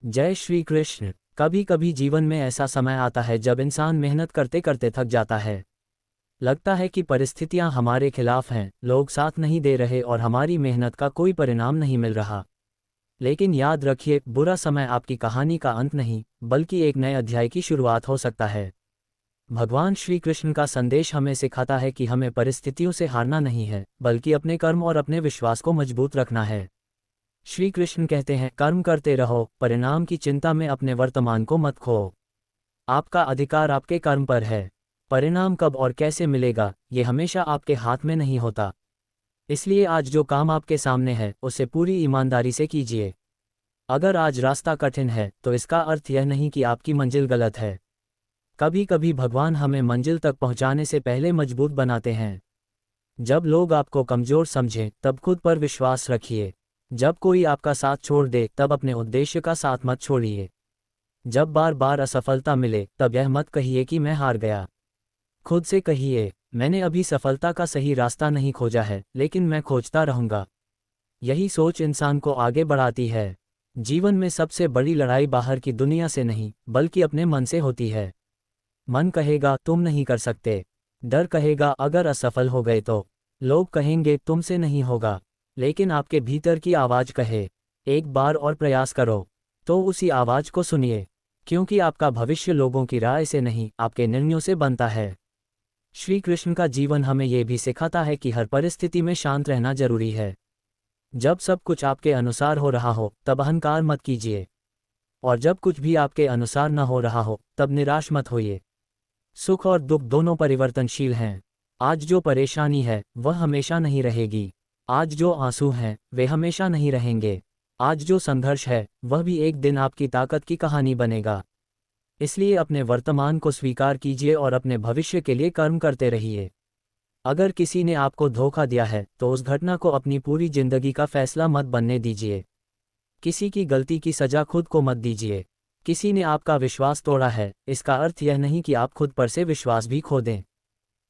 जय श्री कृष्ण। कभी कभी जीवन में ऐसा समय आता है जब इंसान मेहनत करते करते थक जाता है। लगता है कि परिस्थितियां हमारे खिलाफ हैं, लोग साथ नहीं दे रहे और हमारी मेहनत का कोई परिणाम नहीं मिल रहा। लेकिन याद रखिए, बुरा समय आपकी कहानी का अंत नहीं, बल्कि एक नए अध्याय की शुरुआत हो सकता है। भगवान श्री कृष्ण का संदेश हमें सिखाता है कि हमें परिस्थितियों से हारना नहीं है, बल्कि अपने कर्म और अपने विश्वास को मजबूत रखना है। श्री कृष्ण कहते हैं, कर्म करते रहो, परिणाम की चिंता में अपने वर्तमान को मत खो। आपका अधिकार आपके कर्म पर है। परिणाम कब और कैसे मिलेगा, ये हमेशा आपके हाथ में नहीं होता। इसलिए आज जो काम आपके सामने है, उसे पूरी ईमानदारी से कीजिए। अगर आज रास्ता कठिन है, तो इसका अर्थ यह नहीं कि आपकी मंजिल गलत है। कभी कभी भगवान हमें मंजिल तक पहुंचाने से पहले मजबूत बनाते हैं। जब लोग आपको कमजोर समझें, तब खुद पर विश्वास रखिए। जब कोई आपका साथ छोड़ दे, तब अपने उद्देश्य का साथ मत छोड़िए। जब बार बार असफलता मिले, तब यह मत कहिए कि मैं हार गया। खुद से कहिए, मैंने अभी सफलता का सही रास्ता नहीं खोजा है, लेकिन मैं खोजता रहूंगा। यही सोच इंसान को आगे बढ़ाती है। जीवन में सबसे बड़ी लड़ाई बाहर की दुनिया से नहीं, बल्कि अपने मन से होती है। मन कहेगा तुम नहीं कर सकते। डर कहेगा अगर असफल हो गए तो। लोग कहेंगे तुमसे नहीं होगा। लेकिन आपके भीतर की आवाज़ कहे, एक बार और प्रयास करो। तो उसी आवाज़ को सुनिए, क्योंकि आपका भविष्य लोगों की राय से नहीं, आपके निर्णयों से बनता है। श्री कृष्ण का जीवन हमें यह भी सिखाता है कि हर परिस्थिति में शांत रहना जरूरी है। जब सब कुछ आपके अनुसार हो रहा हो, तब अहंकार मत कीजिए। और जब कुछ भी आपके अनुसार न हो रहा हो, तब निराश मत होइए। सुख और दुख दोनों परिवर्तनशील हैं। आज जो परेशानी है, वह हमेशा नहीं रहेगी। आज जो आंसू हैं, वे हमेशा नहीं रहेंगे। आज जो संघर्ष है, वह भी एक दिन आपकी ताकत की कहानी बनेगा। इसलिए अपने वर्तमान को स्वीकार कीजिए और अपने भविष्य के लिए कर्म करते रहिए। अगर किसी ने आपको धोखा दिया है, तो उस घटना को अपनी पूरी जिंदगी का फैसला मत बनने दीजिए। किसी की गलती की सजा खुद को मत दीजिए। किसी ने आपका विश्वास तोड़ा है, इसका अर्थ यह नहीं कि आप खुद पर से विश्वास भी खो दें।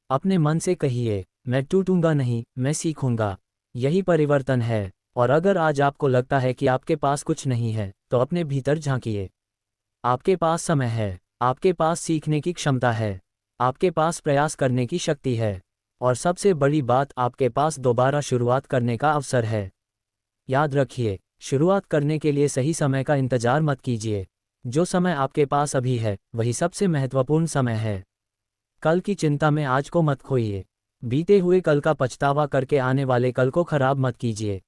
अपने मन से कहिए, मैं टूटूंगा नहीं, मैं सीखूंगा। यही परिवर्तन है। और अगर आज आपको लगता है कि आपके पास कुछ नहीं है, तो अपने भीतर झांकिए। आपके पास समय है, आपके पास सीखने की क्षमता है, आपके पास प्रयास करने की शक्ति है। और सबसे बड़ी बात, आपके पास दोबारा शुरुआत करने का अवसर है। याद रखिए, शुरुआत करने के लिए सही समय का इंतजार मत कीजिए। जो समय आपके पास अभी है, वही सबसे महत्वपूर्ण समय है। कल की चिंता में आज को मत खोइए। बीते हुए कल का पछतावा करके आने वाले कल को खराब मत कीजिए।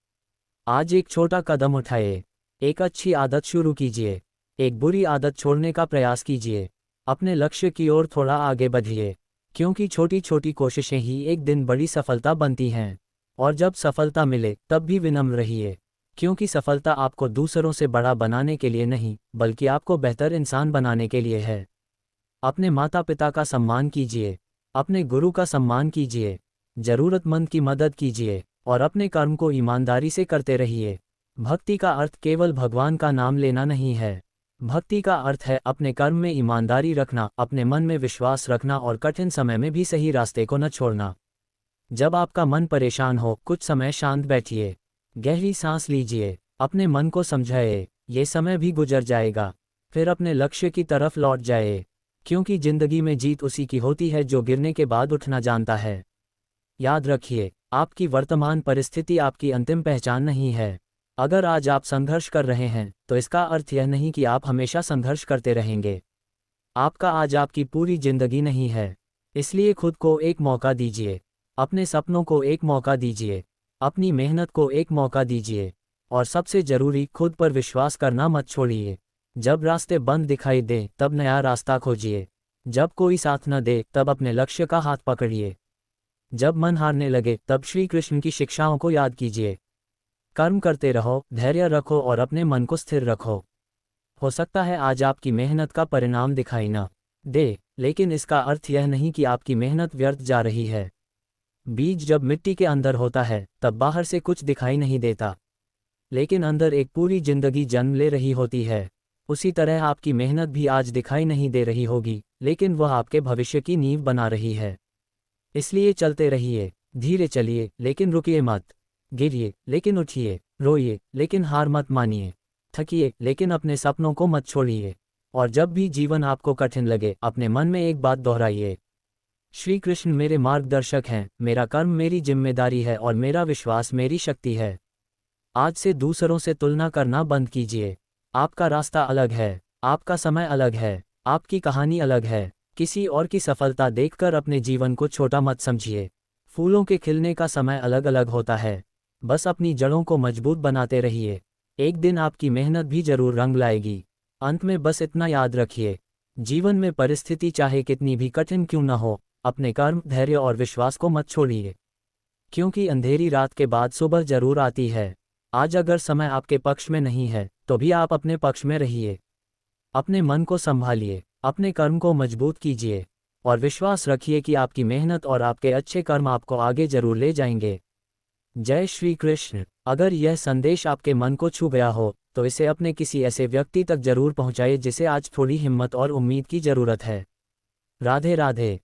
आज एक छोटा कदम उठाइए। एक अच्छी आदत शुरू कीजिए। एक बुरी आदत छोड़ने का प्रयास कीजिए। अपने लक्ष्य की ओर थोड़ा आगे बढ़िए, क्योंकि छोटी छोटी कोशिशें ही एक दिन बड़ी सफलता बनती हैं। और जब सफलता मिले, तब भी विनम्र रहिए, क्योंकि सफलता आपको दूसरों से बड़ा बनाने के लिए नहीं, बल्कि आपको बेहतर इंसान बनाने के लिए है। अपने माता पिता का सम्मान कीजिए, अपने गुरु का सम्मान कीजिए, जरूरतमंद की मदद कीजिए, और अपने कर्म को ईमानदारी से करते रहिए। भक्ति का अर्थ केवल भगवान का नाम लेना नहीं है। भक्ति का अर्थ है अपने कर्म में ईमानदारी रखना, अपने मन में विश्वास रखना और कठिन समय में भी सही रास्ते को न छोड़ना। जब आपका मन परेशान हो, कुछ समय शांत बैठिए, गहरी सांस लीजिए, अपने मन को समझाइए, ये समय भी गुजर जाएगा। फिर अपने लक्ष्य की तरफ लौट जाए, क्योंकि जिंदगी में जीत उसी की होती है जो गिरने के बाद उठना जानता है। याद रखिए, आपकी वर्तमान परिस्थिति आपकी अंतिम पहचान नहीं है। अगर आज आप संघर्ष कर रहे हैं, तो इसका अर्थ यह नहीं कि आप हमेशा संघर्ष करते रहेंगे। आपका आज आपकी पूरी जिंदगी नहीं है। इसलिए खुद को एक मौका दीजिए, अपने सपनों को एक मौका दीजिए, अपनी मेहनत को एक मौका दीजिए, और सबसे जरूरी, खुद पर विश्वास करना मत छोड़िए। जब रास्ते बंद दिखाई दें, तब नया रास्ता खोजिए। जब कोई साथ न दे, तब अपने लक्ष्य का हाथ पकड़िए। जब मन हारने लगे, तब श्री कृष्ण की शिक्षाओं को याद कीजिए। कर्म करते रहो, धैर्य रखो और अपने मन को स्थिर रखो। हो सकता है आज आपकी मेहनत का परिणाम दिखाई न दे, लेकिन इसका अर्थ यह नहीं कि आपकी मेहनत व्यर्थ जा रही है। बीज जब मिट्टी के अंदर होता है, तब बाहर से कुछ दिखाई नहीं देता, लेकिन अंदर एक पूरी जिंदगी जन्म ले रही होती है। उसी तरह आपकी मेहनत भी आज दिखाई नहीं दे रही होगी, लेकिन वह आपके भविष्य की नींव बना रही है। इसलिए चलते रहिए, धीरे चलिए, लेकिन रुकिए मत। गिरिए, लेकिन उठिए, रोइए, लेकिन हार मत मानिए। थकिए, लेकिन अपने सपनों को मत छोड़िए। और जब भी जीवन आपको कठिन लगे, अपने मन में एक बात दोहराइए, श्री कृष्ण मेरे मार्गदर्शक हैं, मेरा कर्म मेरी जिम्मेदारी है और मेरा विश्वास मेरी शक्ति है। आज से दूसरों से तुलना करना बंद कीजिए। आपका रास्ता अलग है, आपका समय अलग है, आपकी कहानी अलग है। किसी और की सफलता देखकर अपने जीवन को छोटा मत समझिए। फूलों के खिलने का समय अलग अलग होता है। बस अपनी जड़ों को मजबूत बनाते रहिए। एक दिन आपकी मेहनत भी जरूर रंग लाएगी। अंत में बस इतना याद रखिए, जीवन में परिस्थिति चाहे कितनी भी कठिन क्यों न हो, अपने कर्म, धैर्य और विश्वास को मत छोड़िए, क्योंकि अंधेरी रात के बाद सुबह जरूर आती है। आज अगर समय आपके पक्ष में नहीं है, तो भी आप अपने पक्ष में रहिए। अपने मन को संभालिए, अपने कर्म को मजबूत कीजिए और विश्वास रखिए कि आपकी मेहनत और आपके अच्छे कर्म आपको आगे जरूर ले जाएंगे। जय श्री कृष्ण। अगर यह संदेश आपके मन को छू गया हो, तो इसे अपने किसी ऐसे व्यक्ति तक जरूर पहुंचाइए जिसे आज थोड़ी हिम्मत और उम्मीद की जरूरत है। राधे राधे।